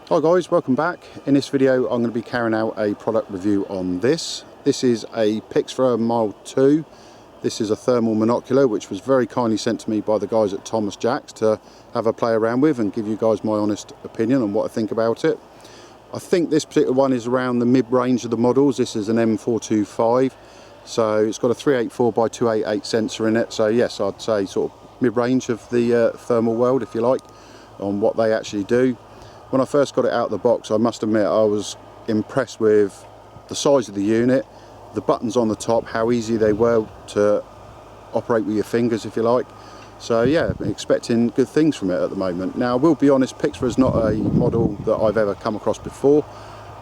Hi guys, welcome back. In this video I'm going to be carrying out a product review on this. This is a Pixfra Mile 2. This is a thermal monocular which was very kindly sent to me by the guys at Thomas Jacks to have a play around with and give you guys my honest opinion on what I think about it. I think this particular one is around the mid-range of the models. This is an M425, so it's got a 384 by 288 sensor in it, so yes, I'd say sort of mid-range of the thermal world, if you like, on what they actually do. When I first got it out of the box, I must admit I was impressed with the size of the unit, the buttons on the top, how easy they were to operate with your fingers, if you like. So yeah, I'm expecting good things from it at the moment. Now I will be honest, Pixfra is not a model that I've ever come across before.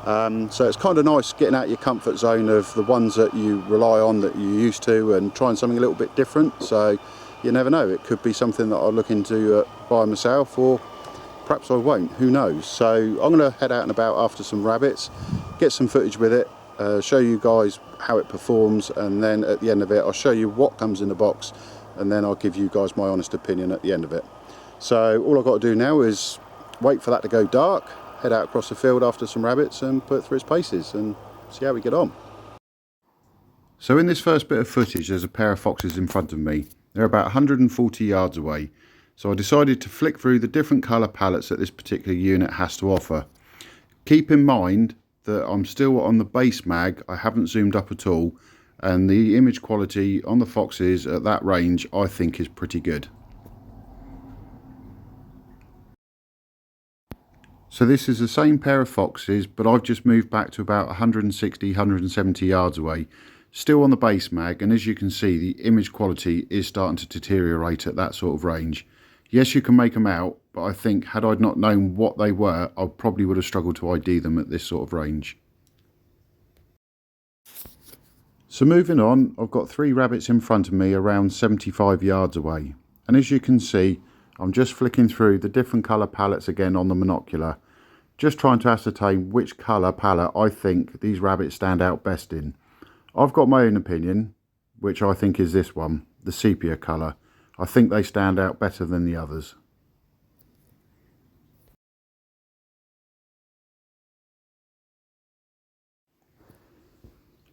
So it's kind of nice getting out your comfort zone of the ones that you rely on, that you're used to, and trying something a little bit different. So you never know, it could be something that I'll look into by myself, or perhaps I won't, who knows. So I'm going to head out and about after some rabbits, get some footage with it, show you guys how it performs, and then at the end of it I'll show you what comes in the box, and then I'll give you guys my honest opinion at the end of it. So all I've got to do now is wait for that to go dark, head out across the field after some rabbits and put it through its paces and see how we get on. So in this first bit of footage there's a pair of foxes in front of me. They're about 140 yards away. So I decided to flick through the different colour palettes that this particular unit has to offer. Keep in mind that I'm still on the base mag, I haven't zoomed up at all, and the image quality on the foxes at that range I think is pretty good. So this is the same pair of foxes, but I've just moved back to about 160, 170 yards away, still on the base mag, and as you can see the image quality is starting to deteriorate at that sort of range. Yes, you can make them out, but I think had I not known what they were, I probably would have struggled to ID them at this sort of range. So moving on, I've got three rabbits in front of me around 75 yards away. And as you can see, I'm just flicking through the different colour palettes again on the monocular, just trying to ascertain which colour palette I think these rabbits stand out best in. I've got my own opinion, which I think is this one, the sepia colour. I think they stand out better than the others.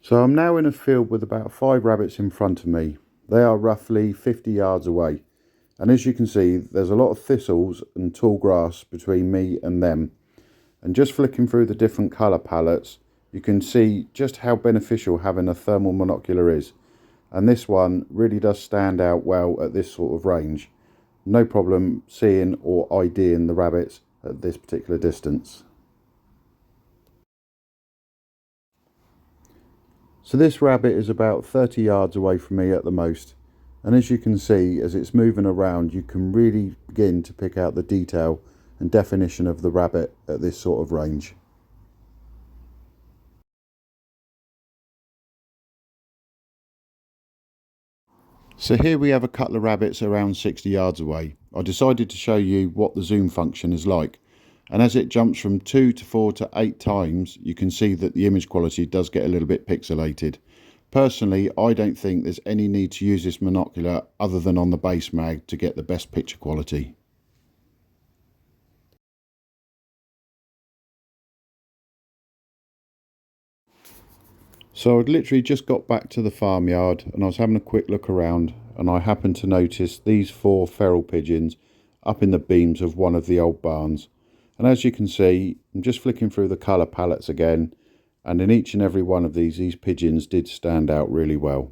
So I'm now in a field with about 5 rabbits in front of me. They are roughly 50 yards away. And as you can see, there's a lot of thistles and tall grass between me and them. And just flicking through the different colour palettes, you can see just how beneficial having a thermal monocular is. And this one really does stand out well at this sort of range. No problem seeing or IDing the rabbits at this particular distance. So this rabbit is about 30 yards away from me at the most, and as you can see, as it's moving around, you can really begin to pick out the detail and definition of the rabbit at this sort of range. So here we have a couple of rabbits around 60 yards away. I decided to show you what the zoom function is like, and as it jumps from 2 to 4 to 8 times, you can see that the image quality does get a little bit pixelated. Personally, I don't think there's any need to use this monocular other than on the base mag to get the best picture quality. So I'd literally just got back to the farmyard and I was having a quick look around, and I happened to notice these 4 feral pigeons up in the beams of one of the old barns. And as you can see, I'm just flicking through the colour palettes again, and in each and every one of these pigeons did stand out really well.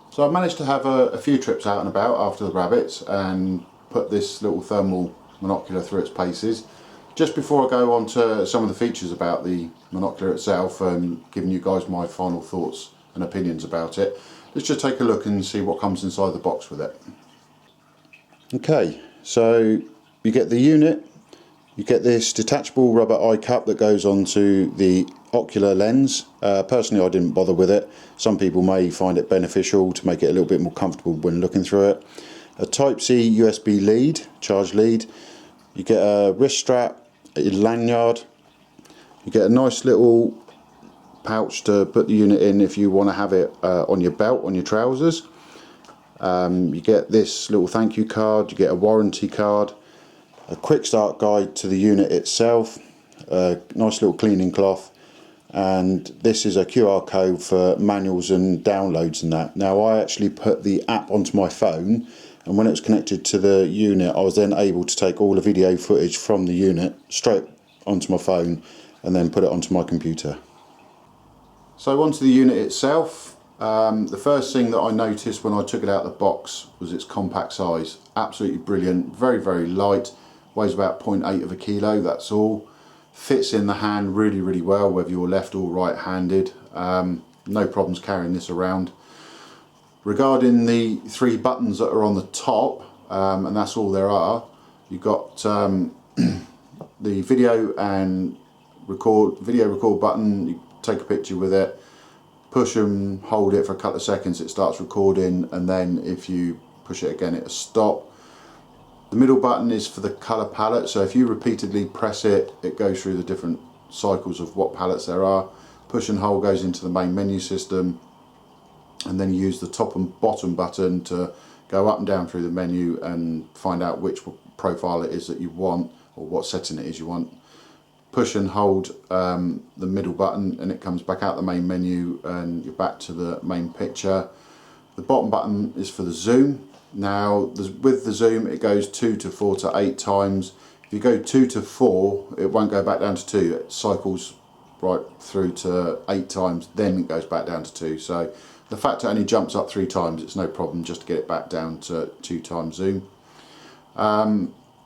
So I managed to have a few trips out and about after the rabbits and put this little thermal monocular through its paces. Just before I go on to some of the features about the monocular itself and giving you guys my final thoughts and opinions about it, let's just take a look and see what comes inside the box with it. Okay, so you get the unit, you get this detachable rubber eye cup that goes onto the ocular lens. Personally I didn't bother with it. Some people may find it beneficial to make it a little bit more comfortable when looking through it. A Type-C USB lead, charge lead. You get a wrist strap, a lanyard. You get a nice little pouch to put the unit in if you want to have it on your belt, on your trousers. You get this little thank you card, you get a warranty card, a quick start guide to the unit itself, a nice little cleaning cloth, and this is a QR code for manuals and downloads and that. Now I actually put the app onto my phone, and when it was connected to the unit I was then able to take all the video footage from the unit straight onto my phone and then put it onto my computer. So onto the unit itself. The first thing that I noticed when I took it out of the box was its compact size. Absolutely brilliant, very, very light, weighs about 0.8 of a kilo, that's all. Fits in the hand really, really well, whether you're left or right handed. No problems carrying this around. Regarding the 3 buttons that are on the top, and that's all there are, you've got the video record button. You take a picture with it, push and hold it for a couple of seconds, it starts recording, and then if you push it again it'll stop. The middle button is for the colour palette, so if you repeatedly press it, it goes through the different cycles of what palettes there are. Push and hold goes into the main menu system, and then you use the top and bottom button to go up and down through the menu and find out which profile it is that you want, or what setting it is you want. Push and hold the middle button and it comes back out the main menu and you're back to the main picture. The bottom button is for the zoom. Now with the zoom it goes 2 to 4 to 8 times. If you go 2 to 4 it won't go back down to 2, it cycles right through to 8 times, then it goes back down to 2. So the fact it only jumps up 3 times, it's no problem just to get it back down to 2 times zoom.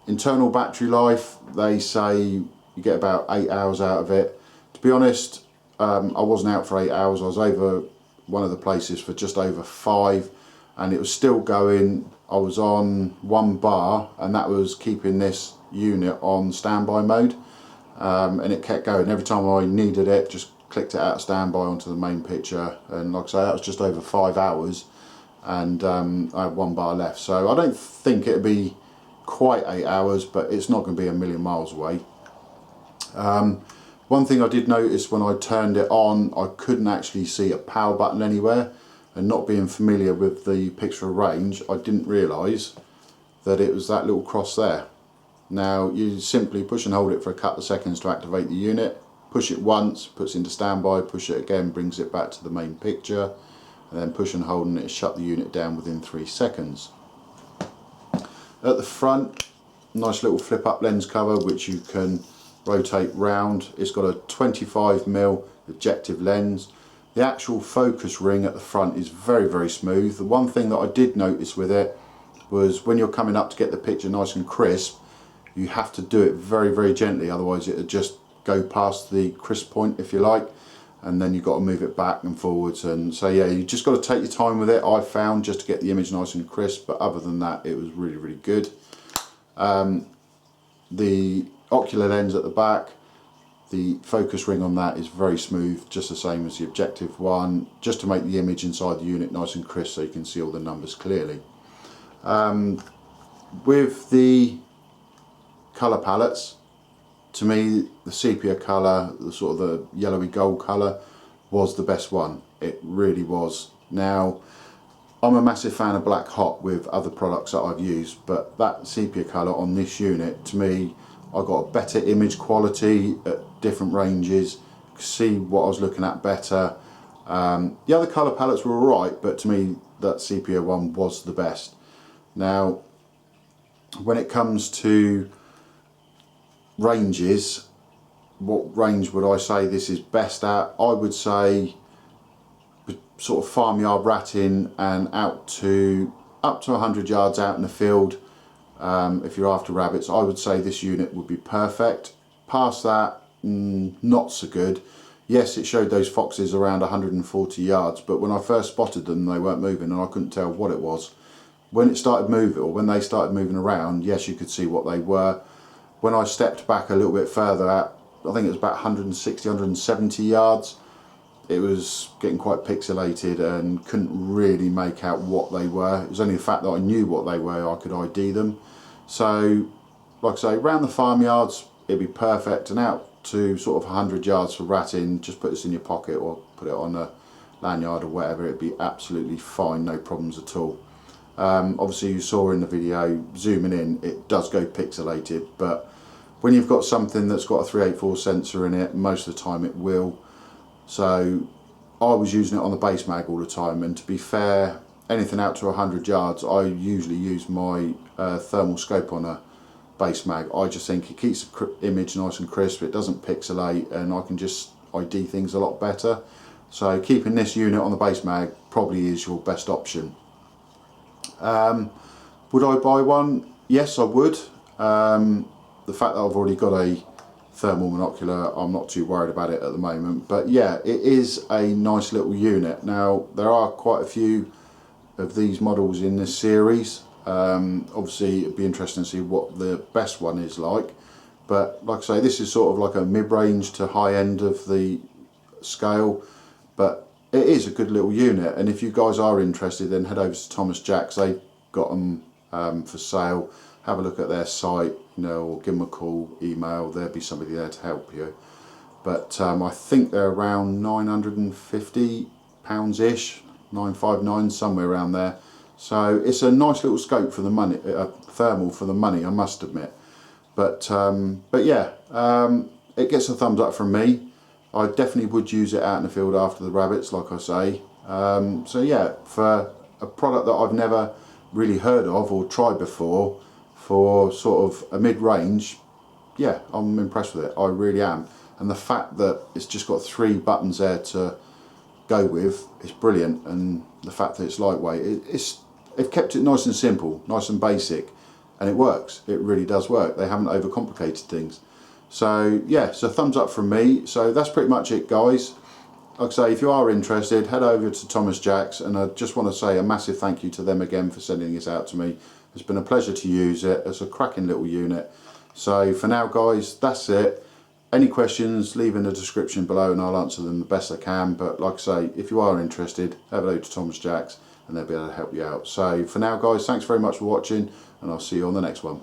Internal battery life, they say you get about 8 hours out of it. To be honest, I wasn't out for 8 hours, I was over one of the places for just over 5 and it was still going. I was on 1 bar and that was keeping this unit on standby mode, and it kept going. Every time I needed it, just clicked it out of standby onto the main picture, and like I say, that was just over 5 hours and I had 1 bar left. So I don't think it'd be quite 8 hours, but it's not going to be a million miles away. One thing I did notice when I turned it on, I couldn't actually see a power button anywhere, and not being familiar with the Pixfra range, I didn't realise that it was that little cross there. Now you simply push and hold it for a couple of seconds to activate the unit, push it once, puts it into standby, push it again, brings it back to the main picture, and then push and hold and it shut the unit down within 3 seconds. At the front, nice little flip up lens cover which you can rotate round. It's got a 25mm objective lens. The actual focus ring at the front is very, very smooth. The one thing that I did notice with it was when you're coming up to get the picture nice and crisp, you have to do it very, very gently, otherwise it would just go past the crisp point, if you like, and then you've got to move it back and forwards. And so yeah, you just got to take your time with it, I've found, just to get the image nice and crisp, but other than that it was really, really good. The ocular lens at the back, the focus ring on that is very smooth, just the same as the objective one, just to make the image inside the unit nice and crisp so you can see all the numbers clearly. With the colour palettes, to me the sepia colour, the sort of the yellowy gold colour, was the best one. It really was. Now I'm a massive fan of Black Hot with other products that I've used, but that sepia colour on this unit, to me, I got a better image quality at different ranges, see what I was looking at better. The other colour palettes were alright, but to me that sepia one was the best. Now when it comes to ranges, what range would I say this is best at? I would say sort of farmyard ratting and up to 100 yards out in the field. If you're after rabbits, I would say this unit would be perfect. Past that, not so good. Yes, it showed those foxes around 140 yards, but when I first spotted them they weren't moving and I couldn't tell what it was. When it started moving, or when they started moving around, yes, you could see what they were. When I stepped back a little bit further out, I think it was about 160, 170 yards, it was getting quite pixelated and couldn't really make out what they were. It was only the fact that I knew what they were, I could ID them. So, like I say, around the farmyards, it'd be perfect, and out to sort of 100 yards for ratting, just put this in your pocket or put it on a lanyard or whatever, it'd be absolutely fine, no problems at all. Obviously you saw in the video, zooming in, it does go pixelated, but when you've got something that's got a 384 sensor in it, most of the time it will. So I was using it on the base mag all the time, and to be fair, anything out to 100 yards, I usually use my thermal scope on a base mag. I just think it keeps the image nice and crisp, it doesn't pixelate, and I can just ID things a lot better. So keeping this unit on the base mag probably is your best option. Would I buy one? Yes, I would. The fact that I've already got a thermal monocular, I'm not too worried about it at the moment. But yeah, it is a nice little unit. Now, there are quite a few of these models in this series. Obviously, it'd be interesting to see what the best one is like. But like I say, this is sort of like a mid-range to high end of the scale. But it is a good little unit, and if you guys are interested, then head over to Thomas Jacks. They've got them for sale. Have a look at their site, you know, or give them a call, email. There'll be somebody there to help you. But I think they're around £950-ish, 959, somewhere around there. So it's a nice little scope for the money, thermal for the money, I must admit. But yeah, it gets a thumbs up from me. I definitely would use it out in the field after the rabbits, like I say. So yeah, for a product that I've never really heard of or tried before, for sort of a mid-range, yeah, I'm impressed with it. I really am. And the fact that it's just got 3 buttons there to go with is brilliant. And the fact that it's lightweight, they've kept it nice and simple, nice and basic, and it works. It really does work. They haven't overcomplicated things. So yeah, so thumbs up from me. So that's pretty much it, guys. Like I say, if you are interested, head over to Thomas Jacks, and I just want to say a massive thank you to them again for sending this out to me. It's been a pleasure to use it. It's a cracking little unit. So for now, guys, that's it. Any questions, leave in the description below and I'll answer them the best I can. But like I say, if you are interested, head over to Thomas Jacks and they'll be able to help you out. So for now, guys, thanks very much for watching, and I'll see you on the next one.